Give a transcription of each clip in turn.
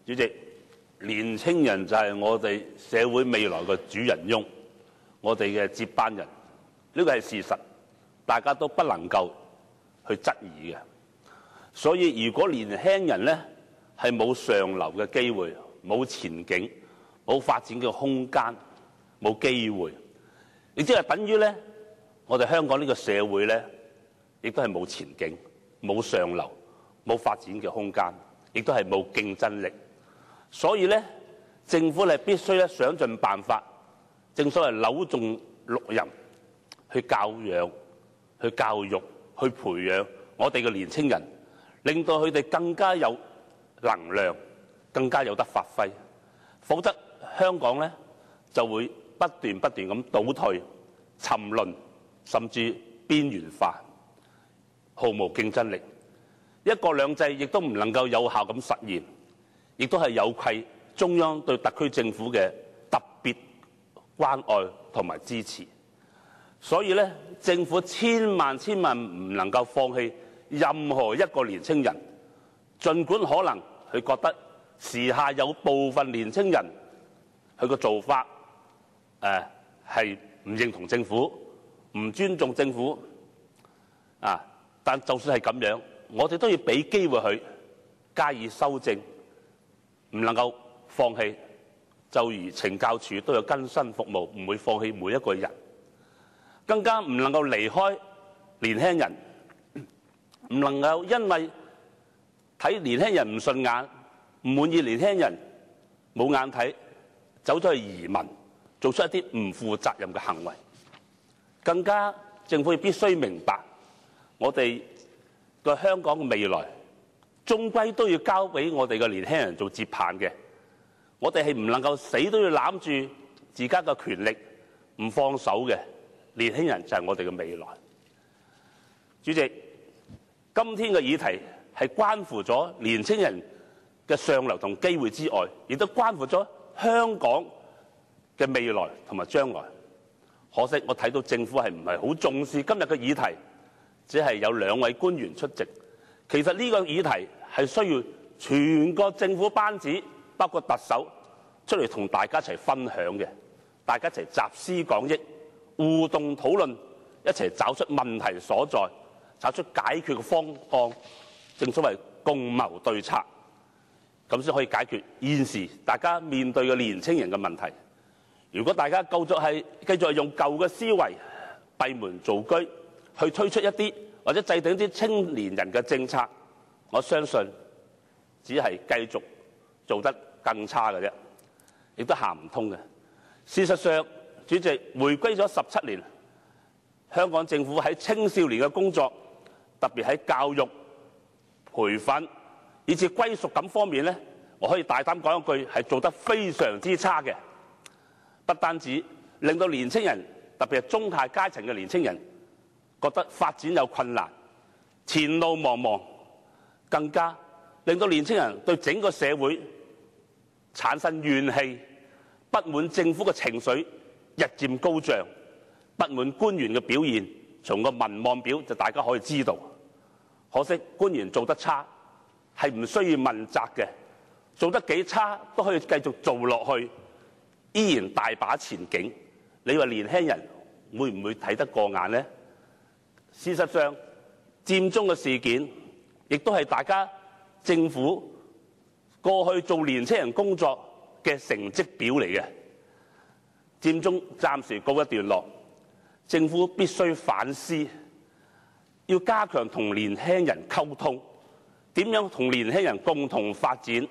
主席，年青人就係我哋社會未來嘅主人翁，我哋嘅接班人，呢個係事實，大家都不能夠去質疑嘅。所以如果年輕人呢係冇上流嘅機會、冇前景、冇發展嘅空間、冇機會，亦即係等於呢，我哋香港呢個社會呢，亦都係冇前景、冇上流、冇發展嘅空間，亦都係冇競爭力。所以呢，政府係必須咧想盡辦法，正所謂扭縱六壬，去教養、去教育、去培養我哋嘅年青人，令到佢哋更加有能量，更加有得發揮。否則香港呢就會不斷咁倒退、沉淪，甚至邊緣化，毫無競爭力。一國兩制亦都唔能夠有效咁實現，亦都係有愧中央對特區政府嘅特別關愛同埋支持。所以咧，政府千萬唔能夠放棄任何一個年青人，儘管可能佢覺得時下有部分年青人佢個做法係唔認同政府、唔尊重政府但就算係咁樣，我哋都要俾機會佢加以修正，唔能夠放棄。就如懲教署都有更新服務，唔會放棄每一個人，更加唔能夠離開年輕人，唔能夠因為睇年輕人唔順眼、唔滿意年輕人冇眼睇，走咗去移民，做出一啲唔負責任嘅行為。更加政府必須明白，我哋個香港嘅未來，終歸都要交俾我哋嘅年輕人做接棒嘅。我哋係唔能夠死都要攬住自家嘅權力唔放手嘅。年輕人就係我哋嘅未來。主席，今天嘅議題係關乎咗年輕人嘅上流同機會之外，亦都關乎咗香港嘅未來同埋將來。可惜我睇到政府係唔係好重視今日嘅議題，只係有2位官員出席。其實呢個議題係需要全個政府班子，包括特首出嚟同大家一齊分享嘅，大家一齊集思廣益、互動討論，一齊找出問題所在，找出解決嘅方案。正所謂共謀對策，咁先可以解決現時大家面對嘅年青人嘅問題。如果大家繼續用舊嘅思維閉門造車，去推出一啲或者制定一啲青年人嘅政策，我相信只係繼續做得更差嘅啫，亦都行唔通嘅。事實上，主席，回歸咗17年，香港政府喺青少年嘅工作，特別喺教育、培訓以至歸屬感方面呢，我可以大膽講一句，係做得非常之差嘅。不單止令到年青人，特別係中下階層嘅年青人，覺得發展有困難、前路茫茫，更加令到年青人對整個社會產生怨氣、不滿政府嘅情緒日漸高漲，不滿官員嘅表現，從個民望表就大家可以知道。可惜官員做得差係唔需要問責嘅，做得幾差都可以繼續做落去，依然大把前景。你話年輕人會唔會睇得過眼呢？事實上，佔中嘅事件亦都係大家政府過去做年青人工作嘅成績表嚟嘅。佔中暫時告一段落，政府必須反思，要加強同年輕人溝通，點樣同年輕人共同發展、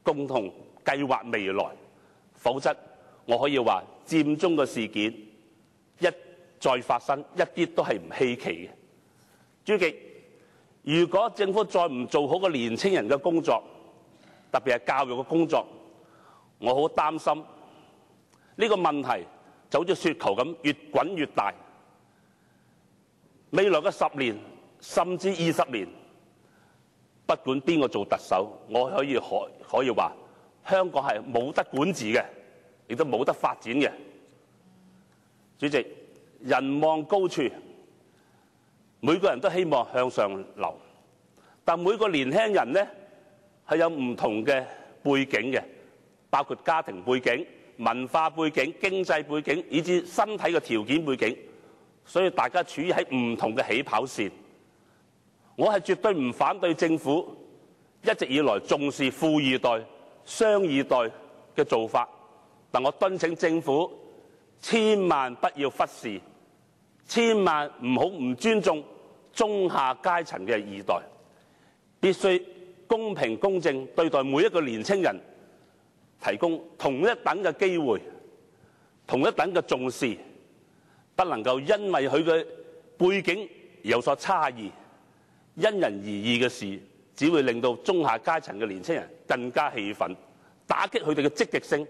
共同計劃未來。否則，我可以話佔中嘅事件一再發生，一啲都係唔稀奇嘅。主席，如果政府再唔做好個年青人嘅工作，特別係教育嘅工作，我好擔心呢個問題就好似雪球咁越滾越大。未來嘅10年甚至20年，不管邊個做特首，我可以話香港係冇得管治嘅，亦都冇得發展嘅。主席，人望高處，每個人都希望向上流，但每個年輕人呢係有唔同嘅背景嘅，包括家庭背景、文化背景、經濟背景，以至身體嘅條件背景，所以大家處於喺唔同嘅起跑線。我係絕對唔反對政府一直以來重視富二代、雙二代嘅做法，但我敦請政府千萬不要忽視，千萬唔好唔尊重中下階層嘅二代，必須公平公正對待每一個年青人，提供同一等嘅機會、同一等嘅重視，不能夠因為佢嘅背景有所差異，因人而異嘅事，只會令到中下階層嘅年青人更加氣憤，打擊佢哋嘅積極性，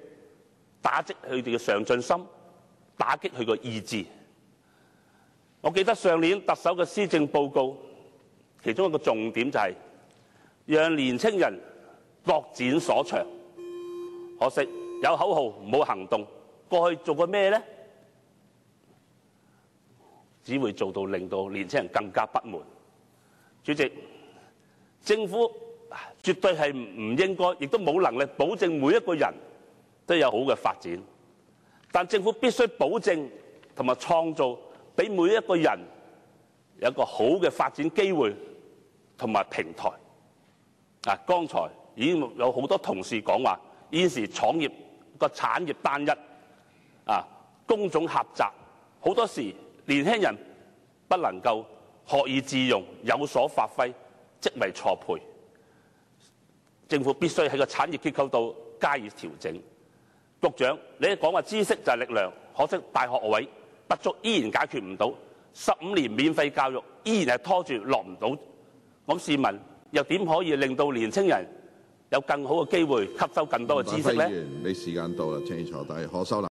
打擊佢哋嘅上進心，打擊佢個意志。我記得上年特首嘅施政報告，其中一個重點就係讓年青人各展所長。可惜有口號冇行動，過去做過咩呢？只會做到令到年青人更加不滿。主席，政府絕對係唔應該，亦都冇能力保證每一個人都有好嘅發展。但政府必須保證同埋創造俾每一個人有一個好嘅發展機會同埋平台。剛才已經有好多同事講話，現時創業個產業單一，工種狹窄，好多時年輕人不能夠學以致用，有所發揮，即為錯配。政府必須喺個產業結構度加以調整。局長，你講話知識就係力量，可惜大學位不足依然解決唔到，15年免費教育依然係拖住落唔到。咁試問又點可以令到年青人有更好嘅機會吸收更多嘅知識呢？林健鋒議員，你時間到啦，請你坐低。何秀蘭。